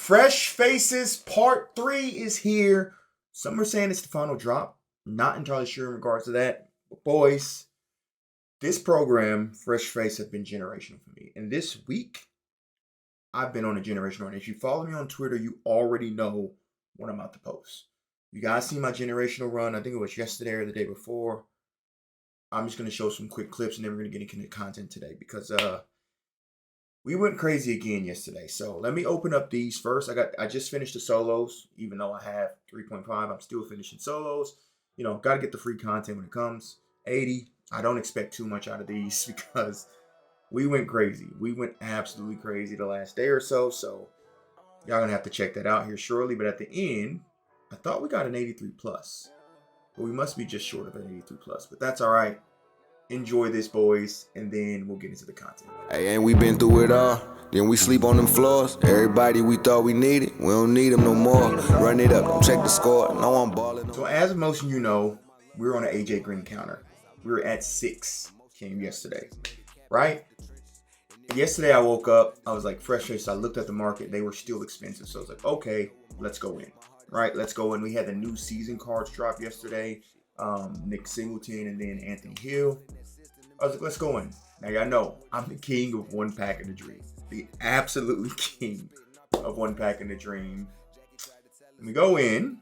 Fresh Faces Part 3 is here. Some are saying it's the final drop. Not entirely sure in regards to that. But boys, this program, Fresh Face, has been generational for me. And this week, I've been on a generational run. If you follow me on Twitter, you already know what I'm about to post. You guys see my generational run. I think it was yesterday or the day before. I'm just going to show some quick clips and then we're going to get into content today because we went crazy again yesterday. So let me open up these first. I just finished the solos. Even though I have 3.5, I'm still finishing solos. You know, got to get the free content when it comes. 80. I don't expect too much out of these because we went crazy. We went absolutely crazy the last day or so. So y'all going to have to check that out here shortly. But at the end, I thought we got an 83 plus. But we must be just short of an 83 plus. But that's all right. Enjoy this, boys, and then we'll get into the content. Hey, ain't we been through it all? Then we sleep on them floors. Everybody we thought we needed, we don't need them no more. Run it up, don't check the score. No, I'm balling. So as most of you know, we're on an AJ Green counter. We were at 6, came yesterday, right? Yesterday I woke up, I was like, Fresh Face. I looked at the market, they were still expensive. So I was like, okay, let's go in, right? Let's go in. We had the new season cards drop yesterday. Nick Singleton and then Anthony Hill. I was like, let's go in. Now y'all know I'm the king of one pack in the dream. The absolutely king of one pack in the dream. And we go in,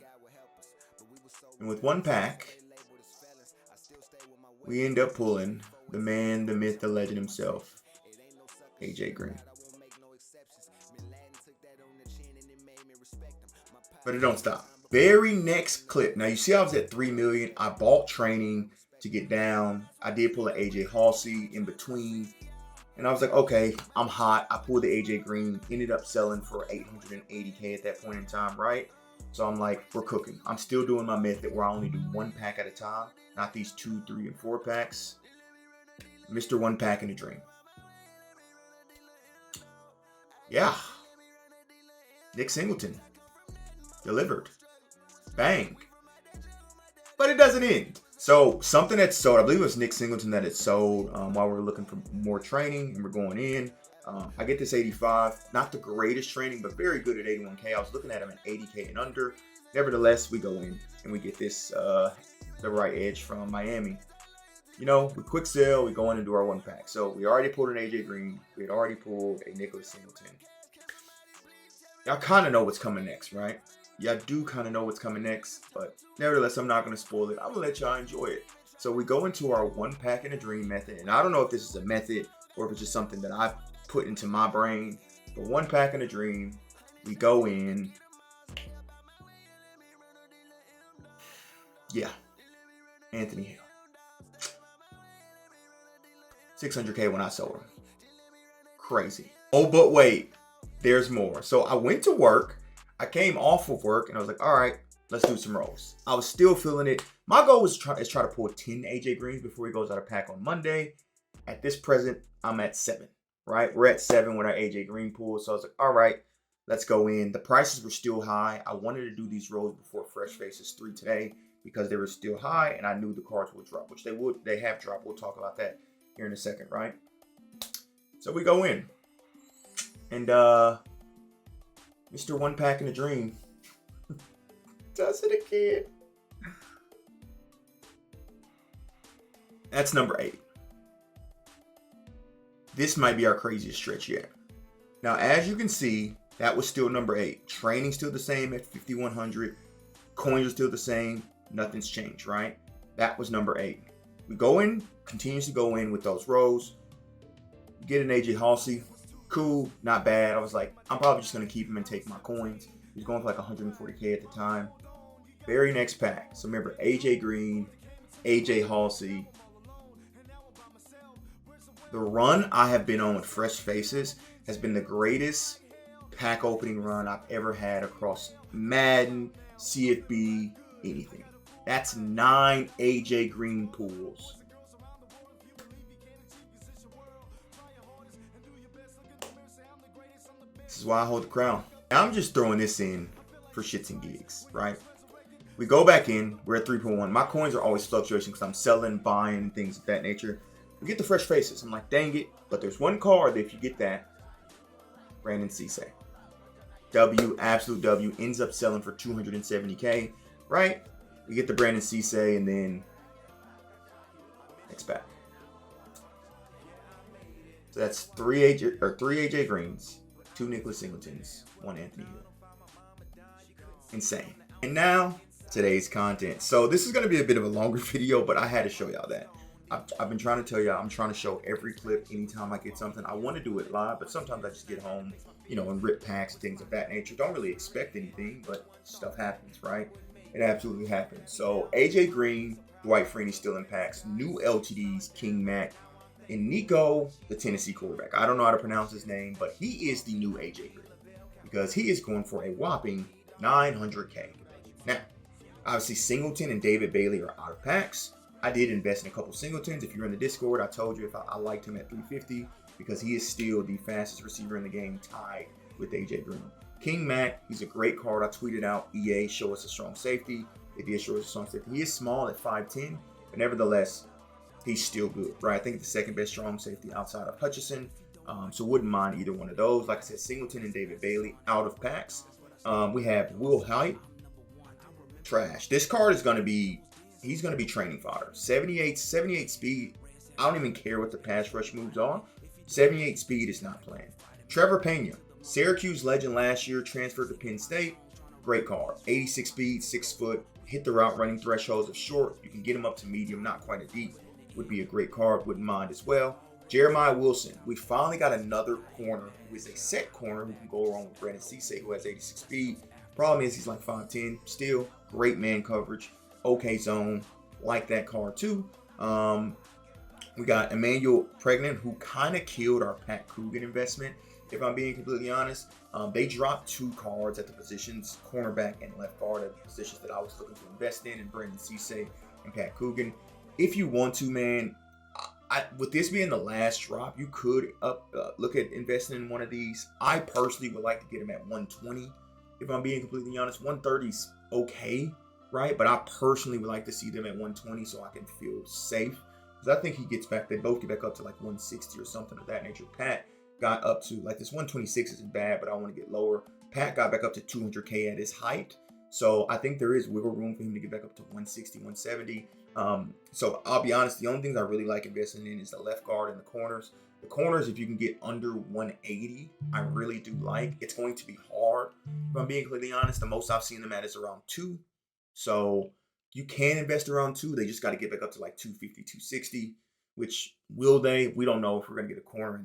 and with one pack, we end up pulling the man, the myth, the legend himself, AJ Green. But it don't stop. Very next clip. Now you see I was at 3 million. I bought training to get down. I did pull an AJ Halsey in between. And I was like, okay, I'm hot. I pulled the AJ Green. Ended up selling for 880K at that point in time, right? So I'm like, we're cooking. I'm still doing my method where I only do one pack at a time. Not these 2, 3, and 4 packs. Mr. One Pack in the Dream. Yeah. Nick Singleton. Delivered. Bang. But it doesn't end. So something that sold, I believe it was Nick Singleton that it sold while we were looking for more training and we're going in. I get this 85. Not the greatest training, but very good at 81K. I was looking at him at 80K and under. Nevertheless, we go in and we get this, the right edge from Miami. You know, we quick sell, we go in and do our one pack. So we already pulled an AJ Green. We had already pulled a Nicholas Singleton. Y'all kind of know what's coming next, right? Y'all do kind of know what's coming next, but nevertheless, I'm not going to spoil it. I'm going to let y'all enjoy it. So we go into our one pack in a dream method, and I don't know if this is a method or if it's just something that I put into my brain, but one pack in a dream, we go in. Yeah, Anthony Hill. 600K when I sold him. Crazy. Oh, but wait, there's more. So I went to work. I came off of work and I was like, all right, let's do some rolls. I was still feeling it. My goal was try to pull 10 AJ Greens before he goes out of pack on Monday. At this present, I'm at 7, right? We're at 7 with our AJ Green pool. So I was like, all right, let's go in. The prices were still high. I wanted to do these rolls before Fresh Faces 3 today because they were still high and I knew the cards would drop, which they would. They have dropped. We'll talk about that here in a second, right? So we go in. And Mr. One Pack in a Dream does it again. That's number 8. This might be our craziest stretch yet. Now, as you can see, that was still number 8. Training still the same at 5,100. Coins are still the same. Nothing's changed, right? That was number 8. We go in, continuously go in with those rows. Get an AJ Halsey. Cool, not bad. I was like, I'm probably just going to keep him and take my coins. He was going for like 140K at the time. Very next pack. So remember, AJ Green, AJ Halsey. The run I have been on with Fresh Faces has been the greatest pack opening run I've ever had across Madden, CFB, anything. That's 9 AJ Green pools. This is why I hold the crown. I'm just throwing this in for shits and gigs, right? We go back in. We're at 3.1. My coins are always fluctuating because I'm selling, buying, things of that nature. We get the Fresh Faces. I'm like, dang it. But there's one card that if you get that, Brandon Cisse. absolute W, ends up selling for 270K, right? We get the Brandon Cisse, and then next back. So that's three AJ Greens, 2 Nicholas Singletons, 1 Anthony Hill. Insane. And now, today's content. So this is going to be a bit of a longer video, but I had to show y'all that. I've been trying to tell y'all, I'm trying to show every clip anytime I get something. I want to do it live, but sometimes I just get home, you know, and rip packs and things of that nature. Don't really expect anything, but stuff happens, right? It absolutely happens. So AJ Green, Dwight Freeney still in packs, new LTDs, King Mack, and Nico, the Tennessee quarterback. I don't know how to pronounce his name, but he is the new AJ Green because he is going for a whopping 900K. Now, obviously Singleton and David Bailey are out of packs. I did invest in a couple Singletons. If you're in the Discord, I told you if I liked him at 350 because he is still the fastest receiver in the game, tied with AJ Green. King Mack, he's a great card. I tweeted out, EA, show us a strong safety. They did show us a strong safety. He is small at 5'10", but nevertheless, he's still good, right? I think the second best strong safety outside of Hutchinson. So wouldn't mind either one of those. Like I said, Singleton and David Bailey out of packs. We have Will Hyde. Trash. This card is going to be, he's going to be training fodder. 78 speed. I don't even care what the pass rush moves are. 78 speed is not playing. Trevor Pena, Syracuse legend last year, transferred to Penn State. Great card. 86 speed, 6 foot. Hit the route running thresholds of short. You can get him up to medium, not quite a deep. Would be a great card. Wouldn't mind as well. Jeremiah Wilson. We finally got another corner who is a set corner who can go along with Brandon Cisse, who has 86 speed. Problem is he's like 5'10". Still great man coverage. Okay zone. Like that card too. We got Emmanuel Pregnant, who kind of killed our Pat Coogan investment, if I'm being completely honest. They dropped 2 cards at the positions, cornerback and left guard, at the positions that I was looking to invest in Brandon Cisse and Pat Coogan. If you want to, man, with this being the last drop, you could look at investing in one of these. I personally would like to get him at 120, if I'm being completely honest. 130 is okay, right? But I personally would like to see them at 120 so I can feel safe. Because I think he gets back, they both get back up to like 160 or something of that nature. Pat got up to, like, this 126 isn't bad, but I want to get lower. Pat got back up to 200K at his height. So I think there is wiggle room for him to get back up to 160, 170. So I'll be honest, the only things I really like investing in is the left guard and the corners. The corners, if you can get under 180, I really do like. It's going to be hard. If I'm being completely honest, the most I've seen them at is around 2. So you can invest around 2. They just got to get back up to like 250, 260, which will they? We don't know if we're going to get a corner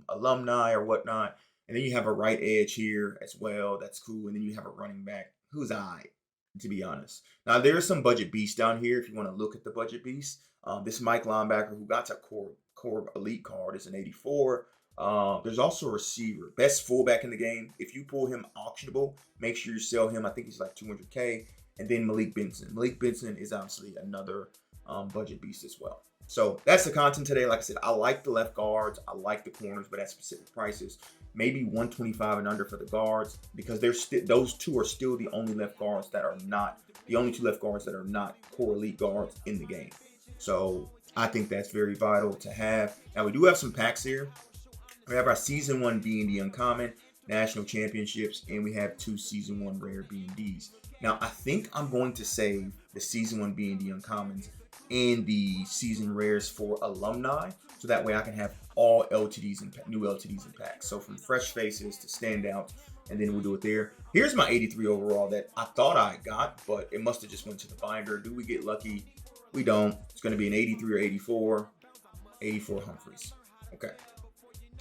alumni or whatnot. And then you have a right edge here as well. That's cool. And then you have a running back who's to be honest. Now, there's some budget beasts down here if you want to look at the budget beasts. This Mike linebacker who got a core elite card is an 84. There's also a receiver, best fullback in the game. If you pull him auctionable, make sure you sell him. I think he's like 200K. And then Malik Benson. Malik Benson is obviously another budget beast as well. So that's the content today. Like I said, I like the left guards. I like the corners, but at specific prices. Maybe 125 and under for the guards, because those 2 are still the only left guards that are not, the only 2 left guards that are not core elite guards in the game. So I think that's very vital to have. Now, we do have some packs here. We have our Season 1 B&D Uncommon, National Championships, and we have 2 Season 1 Rare B&Ds. Now, I think I'm going to save the Season 1 B&D Uncommons and the Season Rares for alumni, so that way I can have all LTDs and new LTDs and packs. So from fresh faces to standouts, and then we'll do it there. Here's my 83 overall that I thought I got, but it must have just went to the binder. Do we get lucky? We don't. It's going to be an 83 or 84. 84 Humphreys. Okay.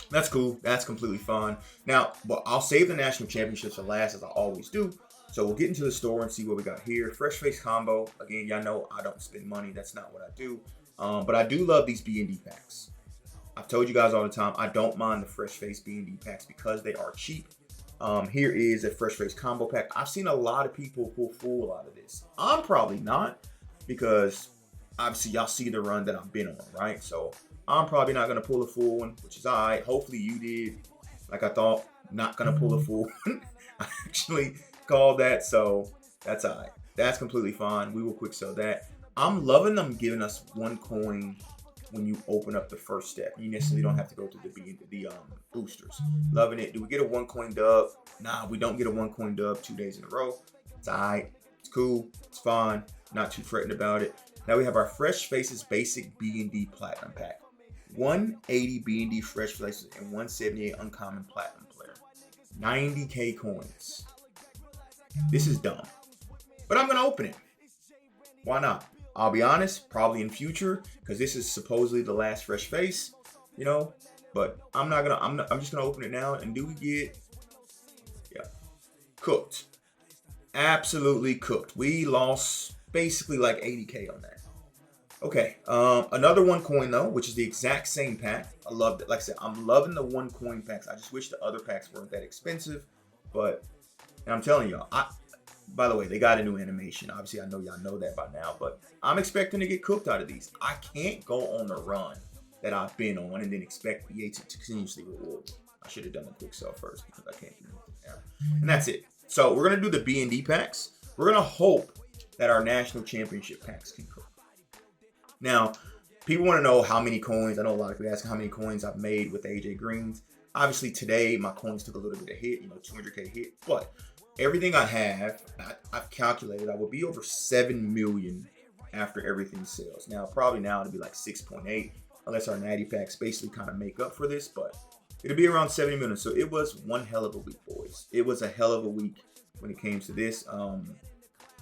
That's cool. That's completely fine. Now, but I'll save the National Championships for last, as I always do. So we'll get into the store and see what we got here. Fresh face combo. Again, y'all know I don't spend money. That's not what I do. But I do love these B&D packs. I've told you guys all the time, I don't mind the fresh face B&D packs because they are cheap. Here is a fresh face combo pack. I've seen a lot of people pull full out of this. I'm probably not, because obviously y'all see the run that I've been on, right? So I'm probably not going to pull a full one, which is all right. Hopefully you did. Like I thought, not going to pull a full one. I actually called that, so that's all right. That's completely fine. We will quick sell that. I'm loving them giving us 1 coin when you open up the first step. You necessarily don't have to go through the boosters. Loving it. Do we get a 1 coin dub? Nah, we don't get a 1 coin dub 2 days in a row. It's alright. It's cool. It's fine. Not too fretting about it. Now we have our Fresh Faces Basic B&D Platinum Pack. 180 B&D Fresh Faces and 178 Uncommon Platinum Player. 90k coins. This is dumb. But I'm going to open it. Why not? I'll be honest, probably in future, because this is supposedly the last Fresh Face, you know. But I'm just gonna open it now. And do we get, yeah, cooked? Absolutely cooked. We lost basically like 80k on that. Okay, another 1 coin though, which is the exact same pack. I love it. Like I said, I'm loving the 1 coin packs. I just wish the other packs weren't that expensive. But and I'm telling y'all, by the way, they got a new animation. Obviously, I know y'all know that by now, but I'm expecting to get cooked out of these. I can't go on the run that I've been on and then expect EA to continuously reward me. I should have done the quick sell first because I can't do anything now. And that's it. So we're going to do the B&D packs. We're going to hope that our national championship packs can cook. Now, people want to know how many coins. I know a lot of people asking how many coins I've made with AJ Greens. Obviously, today, my coins took a little bit of hit, 200k hit, but everything I have, I've calculated I will be over 7 million after everything sells. Now, probably now it'll be like 6.8, unless our natty packs basically kind of make up for this, but it'll be around 70 million. So it was one hell of a week, boys. It was a hell of a week when it came to this.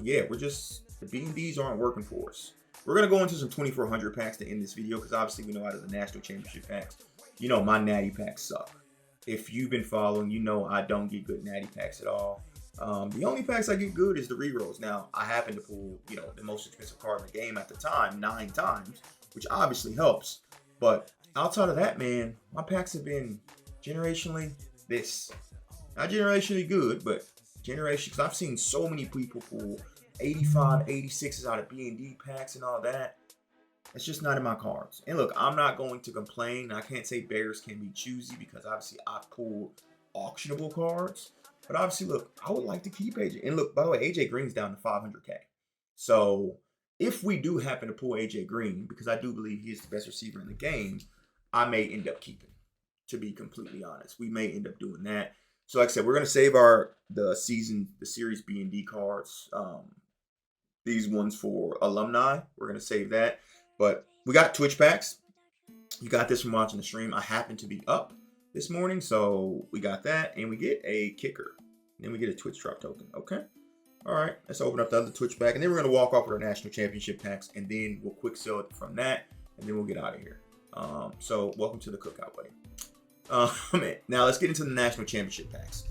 Yeah, the B&Ds aren't working for us. We're going to go into some 2400 packs to end this video because obviously we know out of the national championship packs, my natty packs suck. If you've been following, I don't get good natty packs at all. The only packs I get good is the rerolls. Now, I happen to pull, the most expensive card in the game at the time 9 times, which obviously helps. But outside of that, man, my packs have been generationally this. Not generationally good, but generation, because I've seen so many people pull 85, 86s out of B&D packs and all that. It's just not in my cards. And look, I'm not going to complain. I can't say bears can be choosy because obviously I've pulled auctionable cards. But obviously, look, I would like to keep AJ. And look, by the way, AJ Green's down to 500k. So if we do happen to pull AJ Green, because I do believe he is the best receiver in the game, I may end up keeping. To be completely honest, we may end up doing that. So like I said, we're gonna save the series B&D cards. These ones for alumni, we're gonna save that. But we got Twitch packs. You got this from watching the stream. I happen to be up this morning, so we got that, and we get a kicker. Then we get a Twitch drop token. Okay. All right. Let's open up the other Twitch pack, and then we're gonna walk off with our national championship packs, and then we'll quick sell it from that, and then we'll get out of here. So welcome to the cookout, buddy. Now let's get into the national championship packs.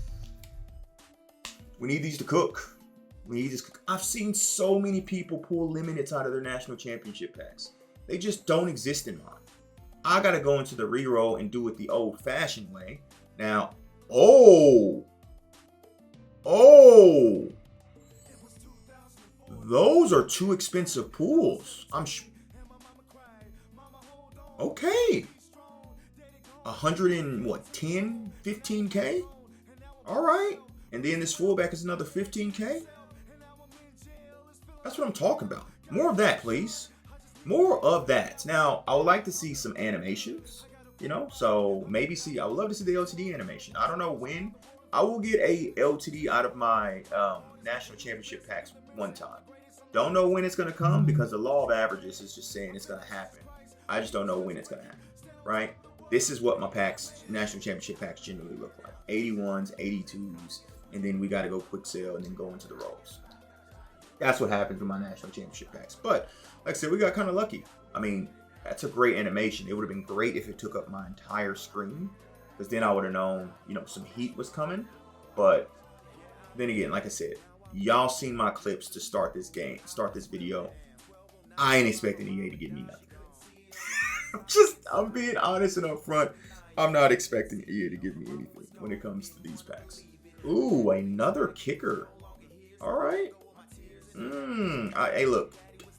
We need these to cook. I've seen so many people pull limiteds out of their national championship packs. They just don't exist in mine. I gotta go into the reroll and do it the old-fashioned way. Now, those are too expensive pulls. Okay. 110, 15k? All right. And then this fullback is another 15k? That's what I'm talking about. More of that, please. More of that. Now, I would like to see some animations, so maybe I would love to see the LTD animation. I don't know when. I will get a LTD out of my national championship packs one time. Don't know when it's going to come because the law of averages is just saying it's going to happen. I just don't know when it's going to happen, right? This is what my packs, national championship packs generally look like. 81s, 82s, and then we got to go quick sell and then go into the rolls. That's what happens with my national championship packs. But like I said, we got kind of lucky. I mean, that's a great animation. It would have been great if it took up my entire screen, because then I would have known, some heat was coming. But then again, like I said, y'all seen my clips to start this video. I ain't expecting EA to give me nothing. I'm being honest and upfront. I'm not expecting EA to give me anything when it comes to these packs. Ooh, another kicker. All right. Hey, look.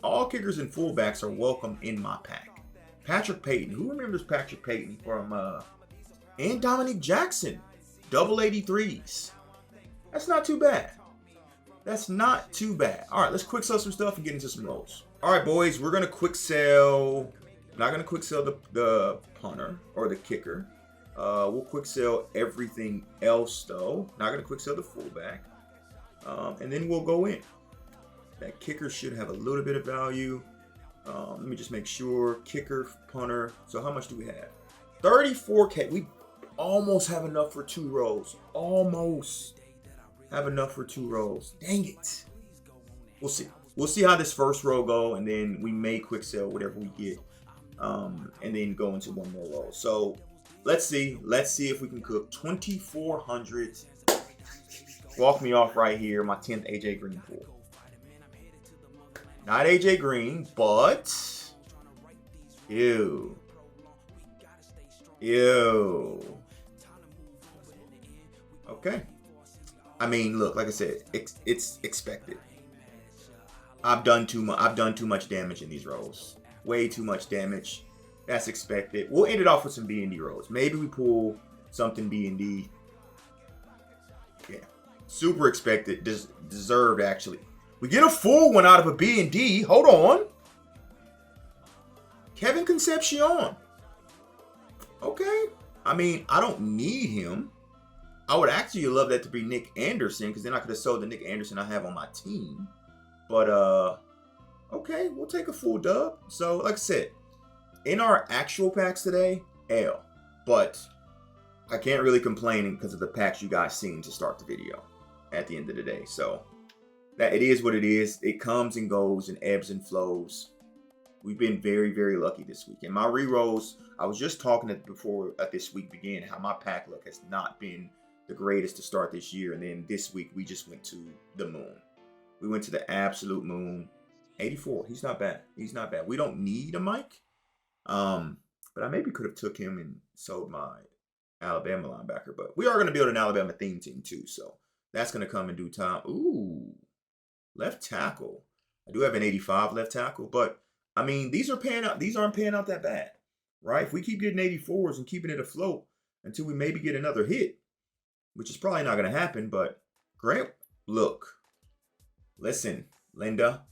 All kickers and fullbacks are welcome in my pack. Patrick Payton. Who remembers Patrick Payton from and Dominic Jackson? Double 83s. That's not too bad. All right, let's quick sell some stuff and get into some rolls. All right, boys, we're gonna quick sell Not gonna quick sell the punter or the kicker. We'll quick sell everything else though. Not gonna quick sell the fullback. And then we'll go in. That kicker should have a little bit of value. Let me just make sure. Kicker, punter. So how much do we have? 34K. We almost have enough for 2 rolls. Almost have enough for 2 rolls. Dang it. We'll see. We'll see how this first roll go, and then we may quick sell whatever we get, and then go into one more roll. So let's see. Let's see if we can cook 2,400. Walk me off right here. My 10th AJ Green pool. Not AJ Green, but ew. Okay. I mean, look, like I said, it's expected. I've done too much damage in these rolls. Way too much damage. That's expected. We'll end it off with some B&D rolls. Maybe we pull something B&D. Yeah. Super expected. Deserved, actually. We get a full one out of a B&D. Hold on. Kevin Concepcion. Okay. I mean, I don't need him. I would actually love that to be Nick Anderson, because then I could have sold the Nick Anderson I have on my team. But, okay, we'll take a full dub. So, like I said, in our actual packs today, L. But I can't really complain because of the packs you guys seen to start the video at the end of the day. So, that it is what it is. It comes and goes and ebbs and flows. We've been very, very lucky this week. And my rerolls, I was just talking before this week began, how my pack luck has not been the greatest to start this year. And then this week, we just went to the moon. We went to the absolute moon. 84. He's not bad. He's not bad. We don't need a mic. But I maybe could have took him and sold my Alabama linebacker. But we are going to build an Alabama theme team too. So that's going to come in due time. Ooh. Left tackle. I do have an 85 left tackle. But, I mean, these aren't panning out that bad. Right? If we keep getting 84s and keeping it afloat until we maybe get another hit, which is probably not going to happen. But, Grant, look. Listen, Linda.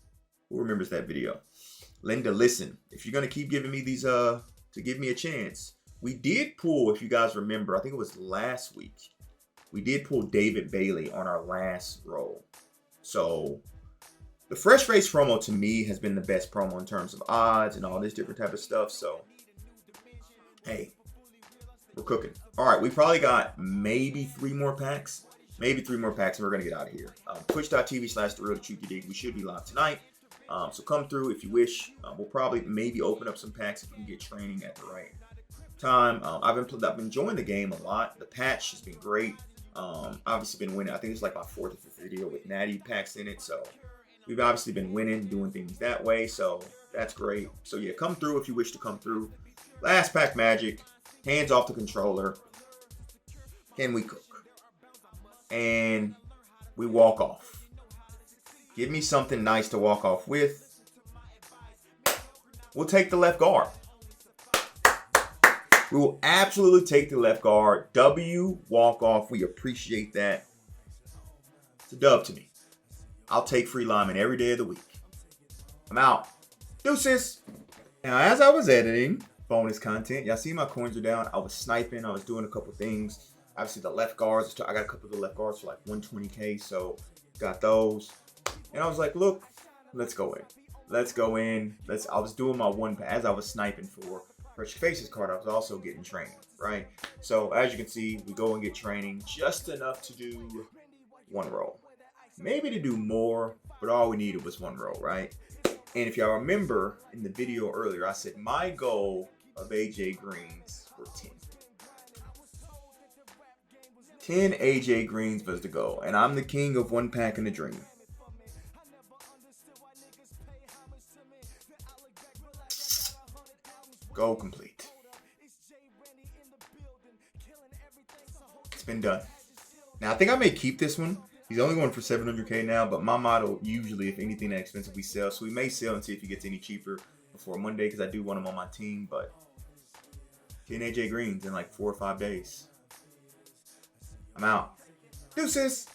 Who remembers that video? Linda, listen. If you're going to keep giving me these, to give me a chance. We did pull, if you guys remember, I think it was last week. We did pull David Bailey on our last roll. So, the Fresh Face promo to me has been the best promo in terms of odds and all this different type of stuff. So, hey, we're cooking. All right, we probably got maybe 3 more packs. Maybe 3 more packs, and we're going to get out of here. Twitch.tv/therealdatruthyadig. We should be live tonight. So come through if you wish. We'll probably maybe open up some packs if we can get training at the right time. I've been enjoying the game a lot. The patch has been great. Obviously been winning. I think it's like my 4th or 5th video with Natty packs in it. So we've obviously been winning, doing things that way. So that's great. So yeah, come through if you wish to come through. Last pack magic. Hands off the controller. Can we cook? And we walk off. Give me something nice to walk off with. We'll take the left guard. We will absolutely take the left guard. W, walk off. We appreciate that. It's a dub to me. I'll take free lineman every day of the week. I'm out. Deuces. Now, as I was editing bonus content, y'all see my coins are down. I was sniping. I was doing a couple things. Obviously, the left guards. I got a couple of the left guards for like 120K. So, got those. And I was like, look, let's go in. Let's go in. I was doing my one pass. As I was sniping for Fresh Faces card, I was also getting training, right? So, as you can see, we go and get training just enough to do 1 roll. Maybe to do more, but all we needed was 1 roll, right? And if y'all remember in the video earlier, I said my goal of AJ Greens were 10. 10 AJ Greens was the goal. And I'm the king of 1 pack in the dream. Goal complete. It's been done. Now, I think I may keep this one. He's only going for 700K now, but my model, usually, if anything that expensive, we sell. So we may sell and see if he gets any cheaper before Monday, because I do want him on my team. But 10 AJ Greens in like 4 or 5 days. I'm out. Deuces.